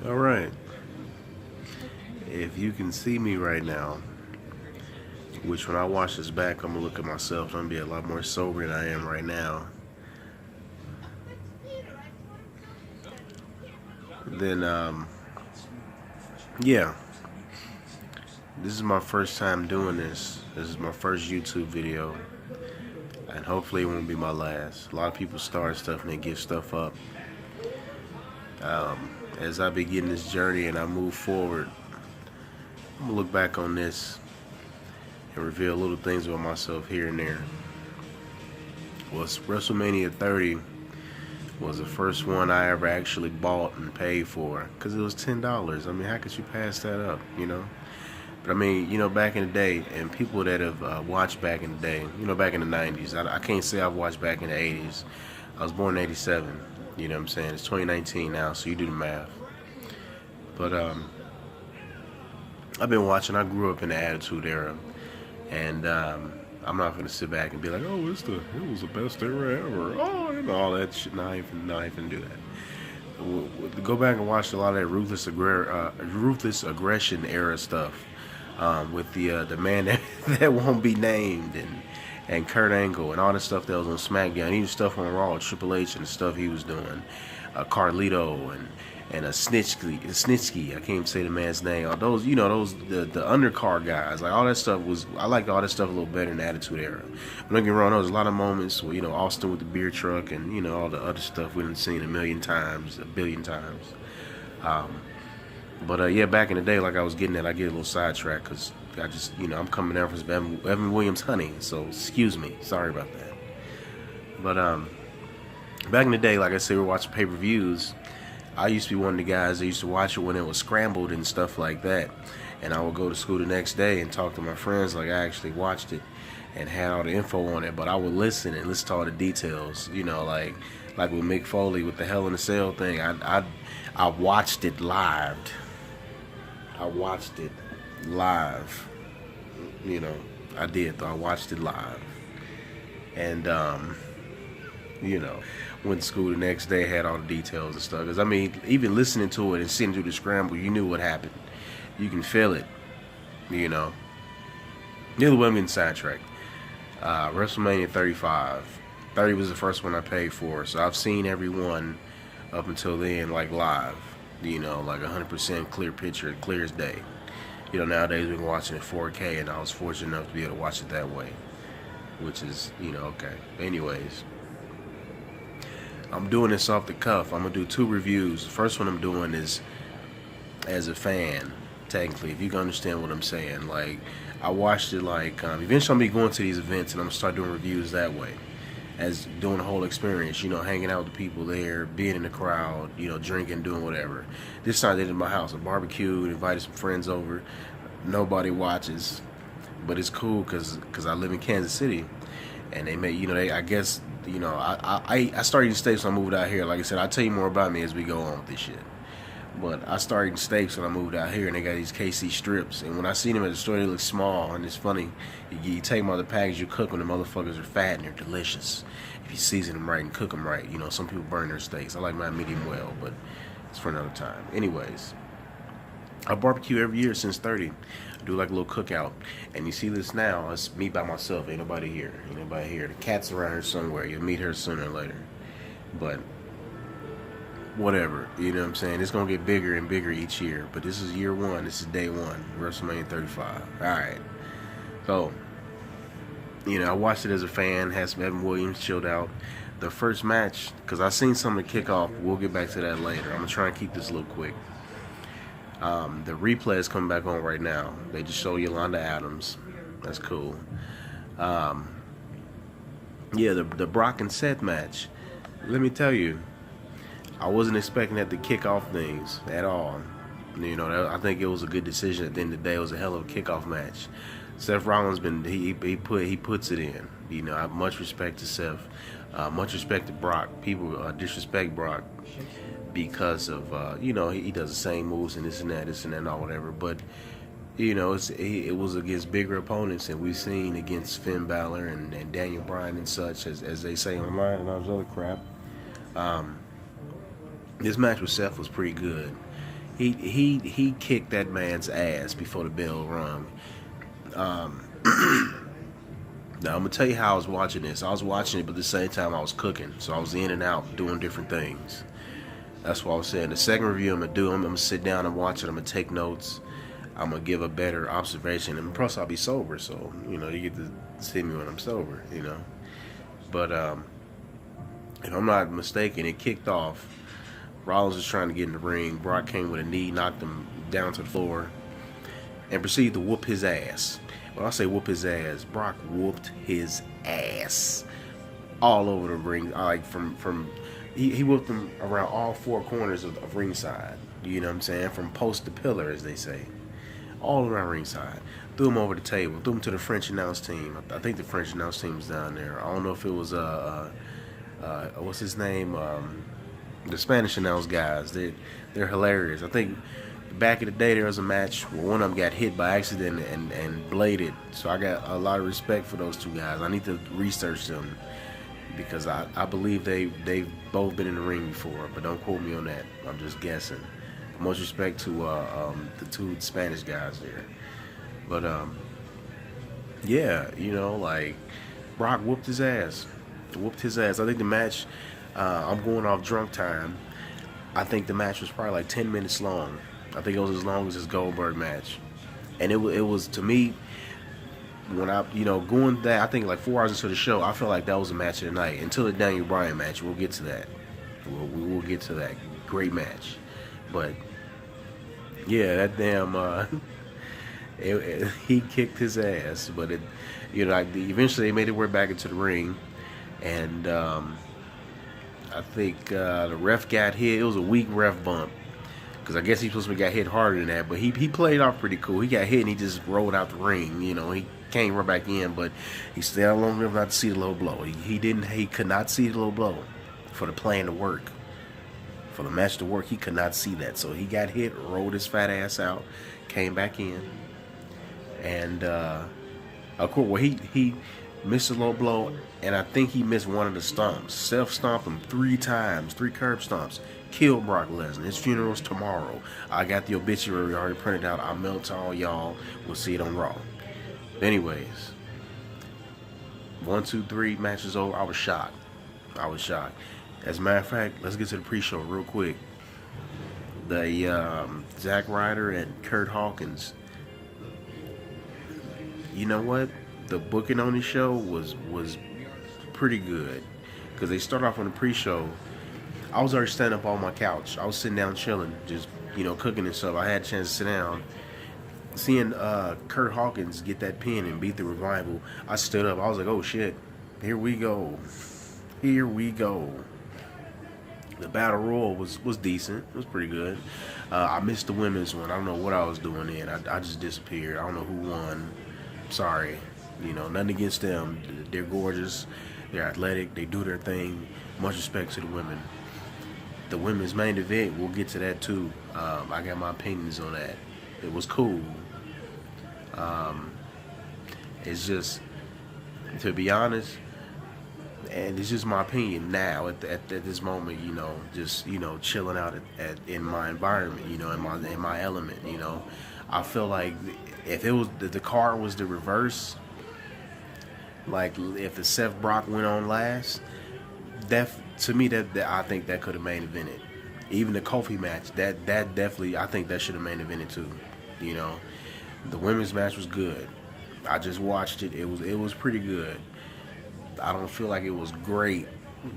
All right. If you can see me right now, which when I watch this back, I'm gonna look at myself. I'm gonna be a lot more sober than I am right now. Then, yeah, this is my first time doing this. This is my first YouTube video, and hopefully it won't be my last. A lot of people start stuff and they give stuff up. As I begin this journey and I move forward, I'm gonna look back on this and reveal little things about myself here and there. Was WrestleMania 30 was the first one I ever actually bought and paid for because it was $10. I mean, how could you pass that up, you know? But I mean, back in the day, and people that have watched back in the day, back in the 90s, I can't say I've watched back in the 80s. I was born in 87, you know what I'm saying? It's 2019 now, so you do the math. But I've been watching, I grew up in the Attitude Era, and I'm not gonna sit back and be like, oh, it was the best era ever. Oh, all that shit. No, I ain't finna do that. Go back and watch a lot of that ruthless aggression era stuff with the man that won't be named and Kurt Angle and all the stuff that was on SmackDown, even stuff on Raw, Triple H and the stuff he was doing, Carlito and a Snitsky, I can't even say the man's name. Those, the undercard guys, like all that stuff I liked all that stuff a little better in the Attitude Era. But don't get me wrong, there was a lot of moments where, Austin with the beer truck and, all the other stuff we done seen a billion times. But yeah, back in the day, like I was getting at, I get a little sidetracked because I just, I'm coming down from some Evan Williams honey, so excuse me, sorry about that. But back in the day, like I said, we were watching pay-per-views. I used to be one of the guys that used to watch it when it was scrambled and stuff like that. And I would go to school the next day and talk to my friends like I actually watched it and had all the info on it. But I would listen to all the details, like with Mick Foley with the Hell in a Cell thing. I watched it live. I watched it live. I did though. I watched it live. And went to school the next day, had all the details and stuff. Because, I mean, even listening to it and sitting through the scramble, you knew what happened. You can feel it, The other way, I'm getting sidetracked. WrestleMania 35. 30 was the first one I paid for, so I've seen every one up until then, like live. Like 100% clear picture, clear as day. Nowadays we're watching it 4K, and I was fortunate enough to be able to watch it that way. Which is, okay. Anyways. I'm doing this off the cuff. I'm going to do 2 reviews. The first one I'm doing is as a fan, technically, if you can understand what I'm saying. Like, I watched it eventually I'm going to be going to these events and I'm going to start doing reviews that way. As doing the whole experience, hanging out with the people there, being in the crowd, drinking, doing whatever. This time they did in my house, a barbecue, invited some friends over. Nobody watches, but it's cool because I live in Kansas City. And they made, I guess, I started eating steaks when I moved out here. Like I said, I'll tell you more about me as we go on with this shit. But I started eating steaks when I moved out here, and they got these KC strips. And when I seen them at the store, they look small, and it's funny. You take them out of the package, you cook them, the motherfuckers are fat and they're delicious. If you season them right and cook them right, some people burn their steaks. I like mine medium well, but it's for another time. Anyways, I barbecue every year since 30. I do like a little cookout. And you see this now, it's me by myself. Ain't nobody here. The cat's around here somewhere. You'll meet her sooner or later. But whatever, what I'm saying? It's going to get bigger and bigger each year. But this is year 1. This is day 1. WrestleMania 35. Alright. So, I watched it as a fan. Had some Evan Williams, chilled out. The first match, because I seen some of the kickoff. We'll get back to that later. I'm going to try and keep this a little quick. The replay is coming back on right now. They just show Yolanda Adams. That's cool. Yeah, the Brock and Seth match. Let me tell you, I wasn't expecting that to kick off things at all. I think it was a good decision at the end of the day. It was a hell of a kickoff match. Seth Rollins he puts it in. I have much respect to Seth. Much respect to Brock. People disrespect Brock because of he does the same moves and this and that and all whatever. But it was against bigger opponents, and we've seen against Finn Balor and Daniel Bryan and such, as they say online and all this other crap. This match with Seth was pretty good. He kicked that man's ass before the bell rung. Um, Now I'm gonna tell you how I was watching this. I was watching it, but at the same time I was cooking, so I was in and out doing different things. That's what I was saying. The second review I'm gonna do, I'm gonna sit down and watch it. I'm gonna take notes. I'm gonna give a better observation, and plus I'll be sober, so you get to see me when I'm sober, But if I'm not mistaken, it kicked off. Rollins was trying to get in the ring. Brock came with a knee, knocked him down to the floor, and proceeded to whoop his ass. When I say whoop his ass, Brock whooped his ass all over the ring. Like he whooped him around all four corners of ringside. You know what I'm saying? From post to pillar, as they say, all around ringside. Threw him over the table. Threw him to the French announce team. I think the French announce team was down there. I don't know if it was what's his name? The Spanish announce guys. They're hilarious. I think back in the day there was a match where one of them got hit by accident and bladed. So I got a lot of respect for those two guys. I need to research them because I believe they've both been in the ring before, but don't quote me on that. I'm just guessing. Much respect to the two Spanish guys there. But yeah, like Brock whooped his ass. I think the match, I'm going off drunk time. I think the match was probably like 10 minutes long. I think it was as long as his Goldberg match. And it was to me, when I, going that, I think like 4 hours into the show, I felt like that was a match of the night. Until the Daniel Bryan match, we'll get to that. We will get to that. Great match. But, yeah, that damn, he kicked his ass. But, eventually they made their way back into the ring. And I think the ref got hit. It was a weak ref bump. Because I guess he's supposed to got hit harder than that. But he played off pretty cool. He got hit and he just rolled out the ring. He came right back in. But he stayed out long enough not to see the low blow. He could not see the low blow for the plan to work. For the match to work, he could not see that. So he got hit, rolled his fat ass out, came back in. And, of course, he missed a low blow. And I think he missed one of the stomps. Self-stomped him 3 times, 3 curb stomps. Killed Brock Lesnar. His funeral's tomorrow. I got the obituary already printed out. I'll mail it to all y'all. We'll see it on Raw. Anyways, 1, 2, 3 matches over. I was shocked. As a matter of fact, let's get to the pre-show real quick. The Zack Ryder and Kurt Hawkins. You know what? The booking on the show was pretty good because they start off on the pre-show. I was already standing up on my couch. I was sitting down chilling, just cooking and stuff. I had a chance to sit down. Seeing Kurt Hawkins get that pin and beat the Revival, I stood up. I was like, oh shit, here we go. The Battle Royal was decent. It was pretty good. I missed the women's one. I don't know what I was doing then. I just disappeared. I don't know who won. Sorry. Nothing against them. They're gorgeous. They're athletic. They do their thing. Much respect to the women. The women's main event, we'll get to that too. I got my opinions on that. It was cool. It's just, to be honest, and it's just my opinion now at this moment, just chilling out in my environment, in my element, I feel like if the card was the reverse, like if the Seth Brock went on last, to me that I think that could have main evented. Even the Kofi match, that definitely, I think that should have main evented too. The women's match was good. I just watched it. It was pretty good. I don't feel like it was great,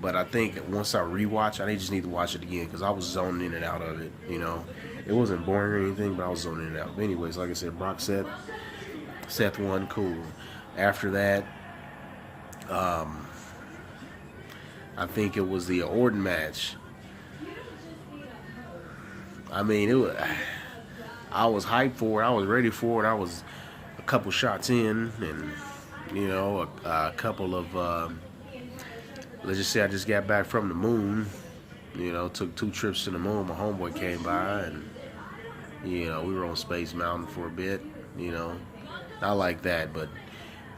but I think once I rewatch, I just need to watch it again because I was zoning in and out of it. It wasn't boring or anything, but I was zoning in and out. But anyways, like I said, Brock Seth won, cool. After that, I think it was the Orton match. I mean, I was hyped for it. I was ready for it. I was a couple shots in, and a couple of let's just say I just got back from the moon. Took 2 trips to the moon. My homeboy came by, and we were on Space Mountain for a bit. Not like that, but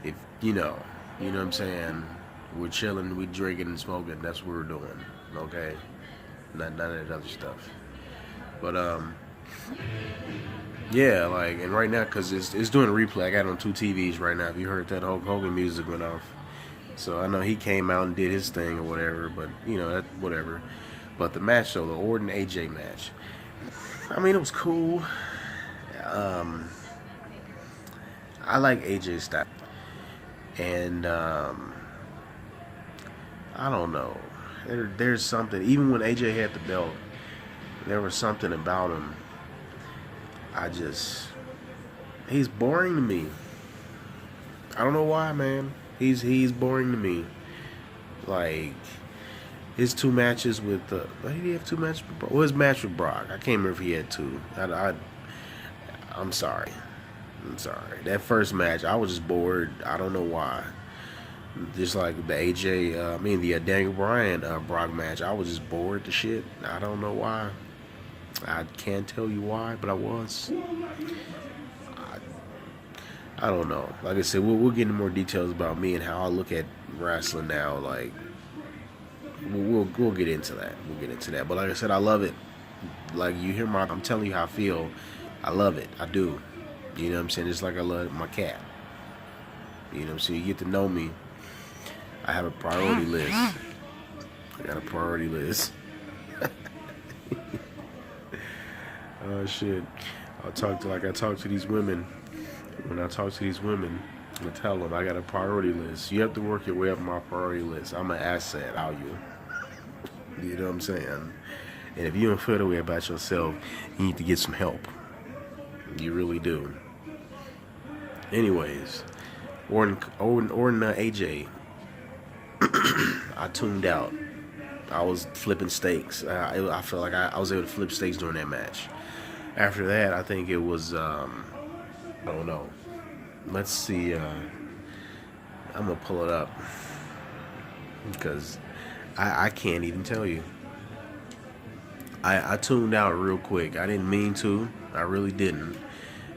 if you know what I'm saying. We're chilling, we drinking and smoking. That's what we're doing. Okay, none of that other stuff. But Yeah, like, and right now, because it's doing a replay. I got it on 2 TVs right now. If you heard that Hulk Hogan music went off. So I know he came out and did his thing or whatever, but, that, whatever. But the match, though, the Orton AJ match, I mean, it was cool. I like AJ's style. And, I don't know. There's something, even when AJ had the belt, there was something about him. He's boring to me. I don't know why, man. He's boring to me. Like, his 2 matches with did he have 2 matches with Brock? Well, his match with Brock, I can't remember if he had 2. I'm sorry. That first match, I was just bored. I don't know why. Just like the the Daniel Bryan Brock match, I was just bored to shit. I don't know why. I can't tell you why, but I was. I don't know. Like I said, we'll get into more details about me and how I look at wrestling now. Like, we'll get into that. But like I said, I love it. Like, you hear I'm telling you how I feel. I love it. I do. You know what I'm saying? Just like I love my cat. You know what I'm saying? You get to know me. I have a priority list. I got a priority list. Oh shit. I talk to these women. When I talk to these women, I tell them I got a priority list. You have to work your way up my priority list. I'm an asset, you. You know what I'm saying? And if you don't feel the way about yourself, you need to get some help. You really do. Anyways, Orton AJ. I tuned out. I was flipping steaks. I felt like I was able to flip steaks during that match. After that, I think it was, I don't know. Let's see. I'm going to pull it up. Because I can't even tell you. I tuned out real quick. I didn't mean to. I really didn't.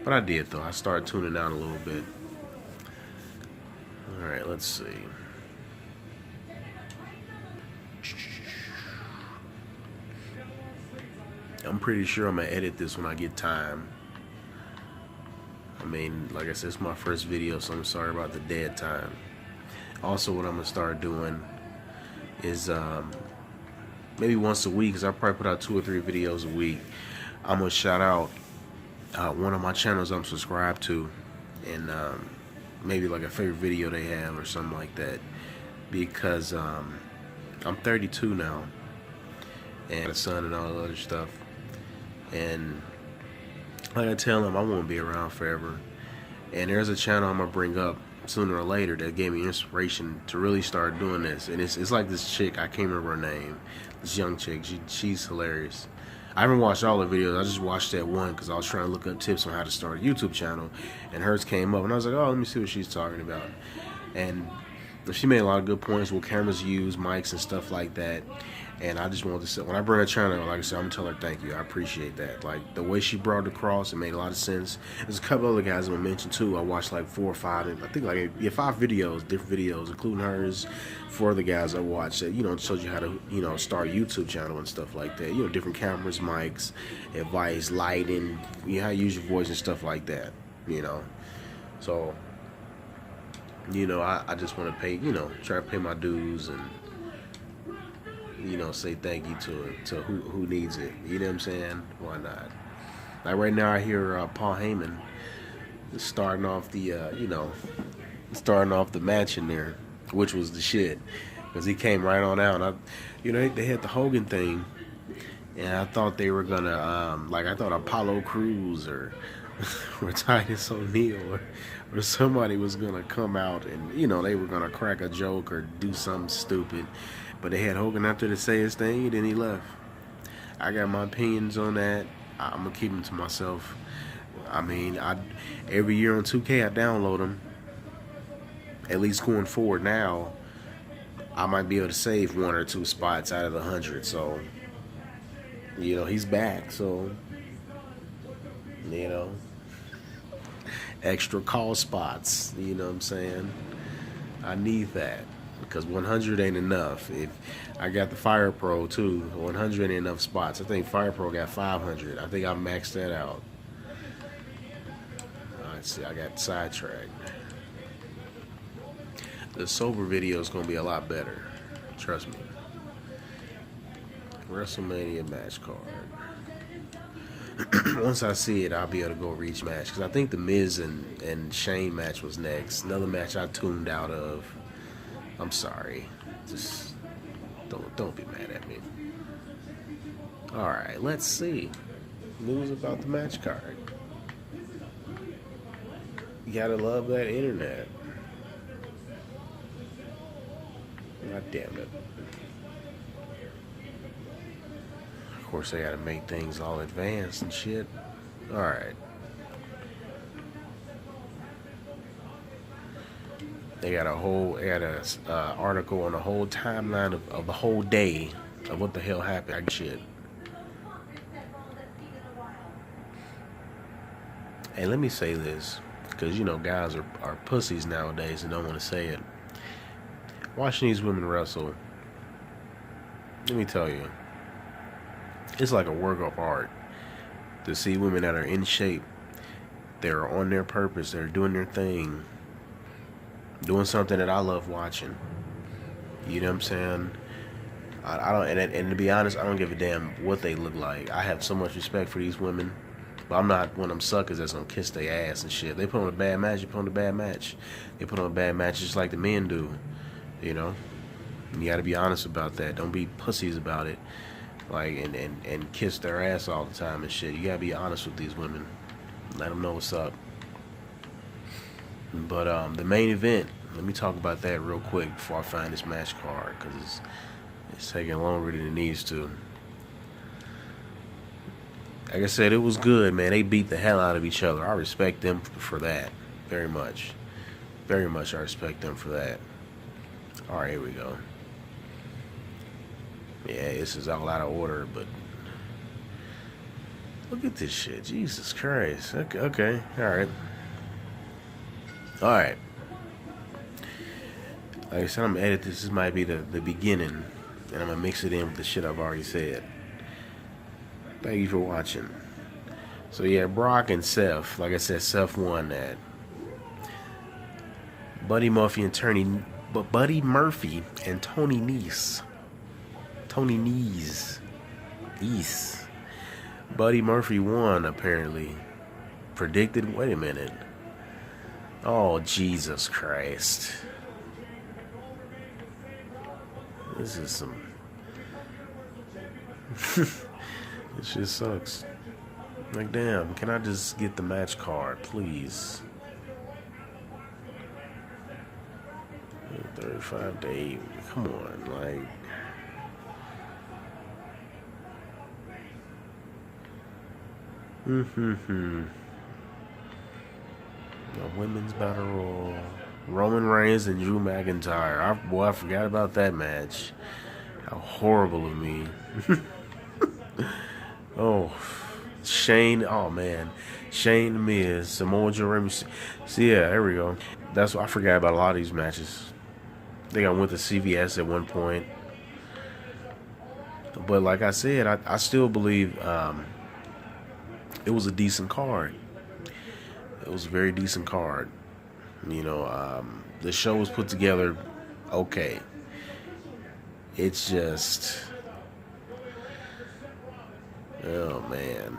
But I did, though. I started tuning out a little bit. Alright, let's see. I'm pretty sure I'm going to edit this when I get time. I mean, like I said, it's my first video, so I'm sorry about the dead time. Also, what I'm going to start doing is maybe once a week, because I probably put out 2 or 3 videos a week. I'm going to shout out one of my channels I'm subscribed to, and maybe like a favorite video they have or something like that, because I'm 32 now, and a son and all that other stuff, and like I tell them, I won't be around forever. And there's a channel I'm gonna bring up sooner or later that gave me inspiration to really start doing this. And it's like this chick, I can't remember her name, this young chick. She's hilarious. I haven't watched all the videos. I just watched that one because I was trying to look up tips on how to start a YouTube channel, and hers came up, and I was like, oh, let me see what she's talking about. And she made a lot of good points with cameras used, mics, and stuff like that. And I just wanted to say, when I bring her channel, like I said, I'm gonna tell her thank you. I appreciate that. Like, the way she brought it across, it made a lot of sense. There's a couple other guys I'm gonna mention too. I watched like 4 or 5, I think like 5 videos, different videos, including hers. 4 other guys I watched that, showed you how to, start a YouTube channel and stuff like that. Different cameras, mics, advice, lighting, how you use your voice and stuff like that. So, I just want to pay, try to pay my dues and, say thank you to who needs it. You know what I'm saying? Why not? Like right now, I hear Paul Heyman starting off the, starting off the match in there, which was the shit, because he came right on out. They had the Hogan thing, and I thought they were gonna, I thought Apollo Crews or Titus O'Neil or somebody was gonna come out and they were gonna crack a joke or do something stupid. But they had Hogan out there to say his thing, and then he left. I got my opinions on that. I'm going to keep them to myself. I mean, every year on 2K, I download them. At least going forward now, I might be able to save 1 or 2 spots out of the 100. So, he's back. So, extra call spots. You know what I'm saying? I need that. because 100 ain't enough. If I got the Fire Pro too, 100 ain't enough spots. I think Fire Pro got 500. I think I maxed that out. Let's see, I got sidetracked. The sober video is gonna be a lot better. Trust me. Wrestlemania match card. Once I see it, I'll be able to go reach match. Because I think the Miz and Shane match was next. Another match I tuned out of. I'm sorry. Just don't be mad at me. Alright, let's see. News about the match card. You gotta love that internet. God damn it. Of course, they gotta make things all advanced and shit. Alright. They got a article on the whole timeline of the whole day of what the hell happened. Shit. And let me say this, because you know guys are pussies nowadays and don't want to say it. Watching these women wrestle, let me tell you, it's like a work of art to see women that are in shape. They're on their purpose. They're doing their thing. Doing something that I love watching. You know what I'm saying? I don't, and to be honest, I don't give a damn what they look like. I have so much respect for these women, but I'm not one of them suckers that's gonna kiss their ass and shit. They put on a bad match, you put on a bad match. They put on a bad match just like the men do. You know? And you gotta be honest about that. Don't be pussies about it. Like, and kiss their ass all the time and shit. You gotta be honest with these women. Let them know what's up. But the main event, let me talk about that real quick before I find this match card, because it's taking longer than it needs to. Like I said, it was good, man. They beat the hell out of each other. I respect them for that. Very much. Very much I respect them for that. Alright, here we go. Yeah, this is all out of order, but look at this shit. Jesus Christ. Okay. Alright. Alright. Like I said, I'm gonna edit this. This might be the beginning, and I'm gonna mix it in with the shit I've already said. Thank you for watching. So yeah, Brock and Seth. Like I said, Seth won that. Buddy Murphy and Tony Nese. Tony Nese. Buddy Murphy won, apparently. Predicted. Wait a minute. Oh, Jesus Christ. This is some... This shit sucks. Like, damn, can I just get the match card, please? 35 to 8. Come on, like... The women's battle royal. Roman Reigns and Drew McIntyre. I forgot about that match. How horrible of me. Oh, Shane. Oh man, Shane, Miz, Samoa Joe, Remy. See, yeah, there we go. That's what I forgot about a lot of these matches. I think I went to CVS at one point. But like I said, I still believe it was a decent card. It was a very decent card. You know, the show was put together okay. It's just, oh man.